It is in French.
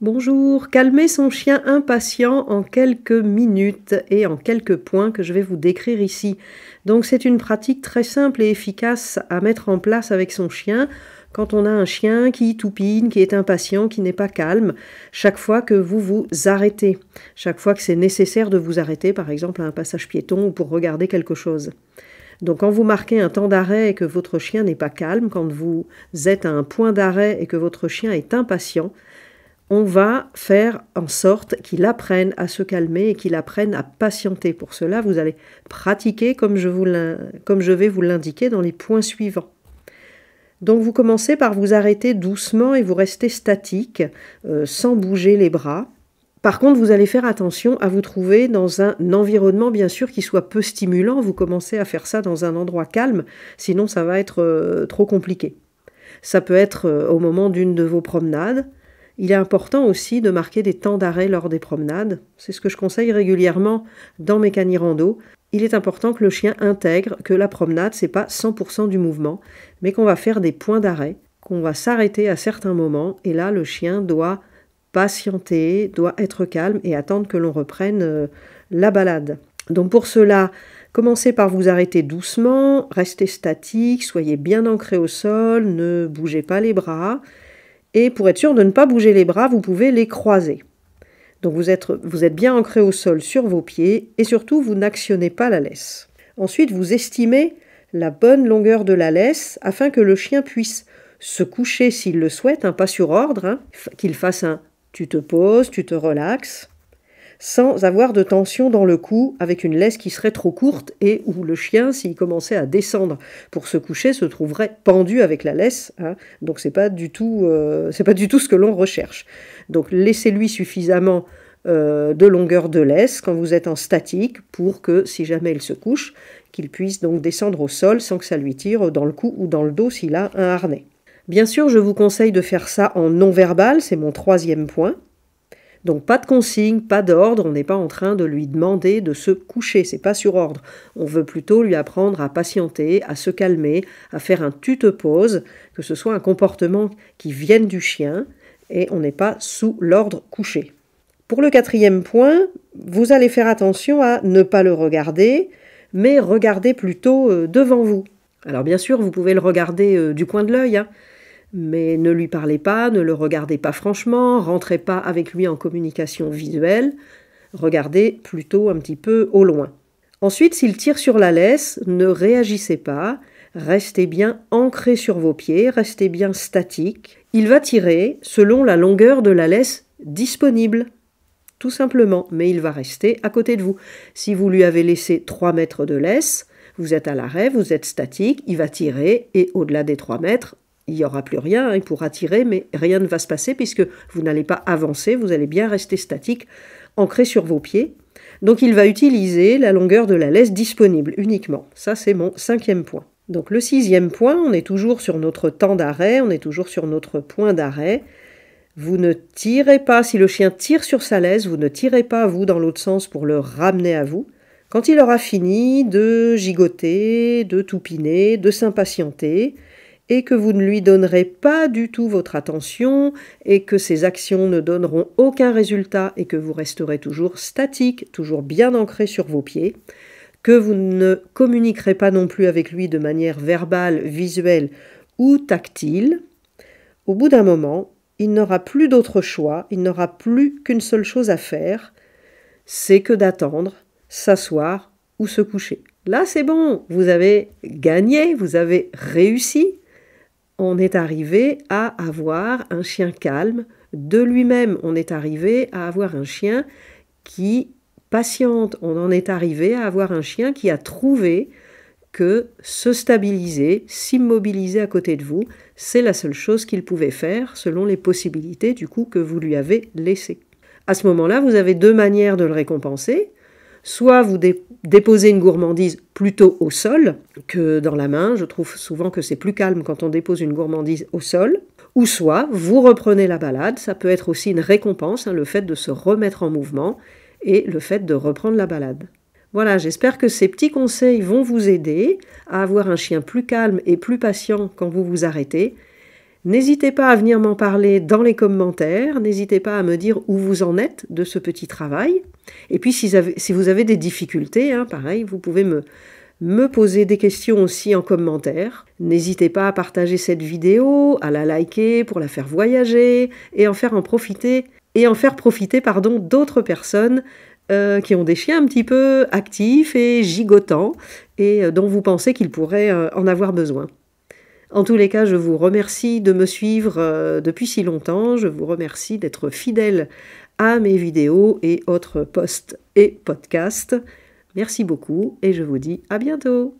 Bonjour, calmer son chien impatient en quelques minutes et en quelques points que je vais vous décrire ici. Donc c'est une pratique très simple et efficace à mettre en place avec son chien quand on a un chien qui toupine, qui est impatient, qui n'est pas calme, chaque fois que vous vous arrêtez, chaque fois que c'est nécessaire de vous arrêter, par exemple à un passage piéton ou pour regarder quelque chose. Donc quand vous marquez un temps d'arrêt et que votre chien n'est pas calme, quand vous êtes à un point d'arrêt et que votre chien est impatient, on va faire en sorte qu'il apprenne à se calmer et qu'il apprenne à patienter. Pour cela, vous allez pratiquer comme je vais vous l'indiquer dans les points suivants. Donc vous commencez par vous arrêter doucement et vous restez statique, sans bouger les bras. Par contre, vous allez faire attention à vous trouver dans un environnement, bien sûr, qui soit peu stimulant. Vous commencez à faire ça dans un endroit calme, sinon ça va être trop compliqué. Ça peut être au moment d'une de vos promenades. Il est important aussi de marquer des temps d'arrêt lors des promenades. C'est ce que je conseille régulièrement dans mes canirando. Il est important que le chien intègre que la promenade, c'est pas 100% du mouvement, mais qu'on va faire des points d'arrêt, qu'on va s'arrêter à certains moments, et là, le chien doit patienter, doit être calme et attendre que l'on reprenne la balade. Donc pour cela, commencez par vous arrêter doucement, restez statique, soyez bien ancré au sol, ne bougez pas les bras. Et pour être sûr de ne pas bouger les bras, vous pouvez les croiser. Donc vous êtes bien ancré au sol sur vos pieds et surtout vous n'actionnez pas la laisse. Ensuite, vous estimez la bonne longueur de la laisse afin que le chien puisse se coucher s'il le souhaite, pas sur ordre, qu'il fasse un « tu te poses, tu te relaxes », sans avoir de tension dans le cou avec une laisse qui serait trop courte et où le chien, s'il commençait à descendre pour se coucher, se trouverait pendu avec la laisse. Donc c'est pas du tout ce que l'on recherche. Donc laissez-lui suffisamment de longueur de laisse quand vous êtes en statique pour que, si jamais il se couche, qu'il puisse donc descendre au sol sans que ça lui tire dans le cou ou dans le dos s'il a un harnais. Bien sûr, je vous conseille de faire ça en non-verbal, c'est mon 3e point. Donc pas de consigne, pas d'ordre, on n'est pas en train de lui demander de se coucher, c'est pas sur ordre. On veut plutôt lui apprendre à patienter, à se calmer, à faire un tu te poses, que ce soit un comportement qui vienne du chien et on n'est pas sous l'ordre couché. Pour le 4e point, vous allez faire attention à ne pas le regarder, mais regarder plutôt devant vous. Alors bien sûr, vous pouvez le regarder du coin de l'œil, mais ne lui parlez pas, ne le regardez pas franchement, rentrez pas avec lui en communication visuelle, regardez plutôt un petit peu au loin. Ensuite, s'il tire sur la laisse, ne réagissez pas, restez bien ancré sur vos pieds, restez bien statique. Il va tirer selon la longueur de la laisse disponible, tout simplement, mais il va rester à côté de vous. Si vous lui avez laissé 3 mètres de laisse, vous êtes à l'arrêt, vous êtes statique, il va tirer et au-delà des 3 mètres, il n'y aura plus rien, il pourra tirer, mais rien ne va se passer puisque vous n'allez pas avancer, vous allez bien rester statique, ancré sur vos pieds. Donc il va utiliser la longueur de la laisse disponible uniquement. Ça, c'est mon 5e point. Donc le 6e point, on est toujours sur notre temps d'arrêt, on est toujours sur notre point d'arrêt. Vous ne tirez pas, si le chien tire sur sa laisse, vous ne tirez pas, vous, dans l'autre sens pour le ramener à vous. Quand il aura fini de gigoter, de toupiner, de s'impatienter, et que vous ne lui donnerez pas du tout votre attention et que ses actions ne donneront aucun résultat et que vous resterez toujours statique, toujours bien ancré sur vos pieds, que vous ne communiquerez pas non plus avec lui de manière verbale, visuelle ou tactile, au bout d'un moment, il n'aura plus d'autre choix, il n'aura plus qu'une seule chose à faire, c'est que d'attendre, s'asseoir ou se coucher. Là, c'est bon, vous avez gagné, vous avez réussi. On est arrivé à avoir un chien calme de lui-même. On est arrivé à avoir un chien qui patiente. On en est arrivé à avoir un chien qui a trouvé que se stabiliser, s'immobiliser à côté de vous, c'est la seule chose qu'il pouvait faire selon les possibilités du coup que vous lui avez laissées. À ce moment-là, vous avez 2 manières de le récompenser. Soit vous déposez une gourmandise plutôt au sol que dans la main. Je trouve souvent que c'est plus calme quand on dépose une gourmandise au sol. Ou soit vous reprenez la balade. Ça peut être aussi une récompense, le fait de se remettre en mouvement et le fait de reprendre la balade. Voilà, j'espère que ces petits conseils vont vous aider à avoir un chien plus calme et plus patient quand vous vous arrêtez. N'hésitez pas à venir m'en parler dans les commentaires, n'hésitez pas à me dire où vous en êtes de ce petit travail. Et puis si vous avez des difficultés, pareil, vous pouvez me poser des questions aussi en commentaire. N'hésitez pas à partager cette vidéo, à la liker pour la faire voyager et en faire profiter d'autres personnes qui ont des chiens un petit peu actifs et gigotants et dont vous pensez qu'ils pourraient en avoir besoin. En tous les cas, je vous remercie de me suivre depuis si longtemps. Je vous remercie d'être fidèle à mes vidéos et autres posts et podcasts. Merci beaucoup et je vous dis à bientôt.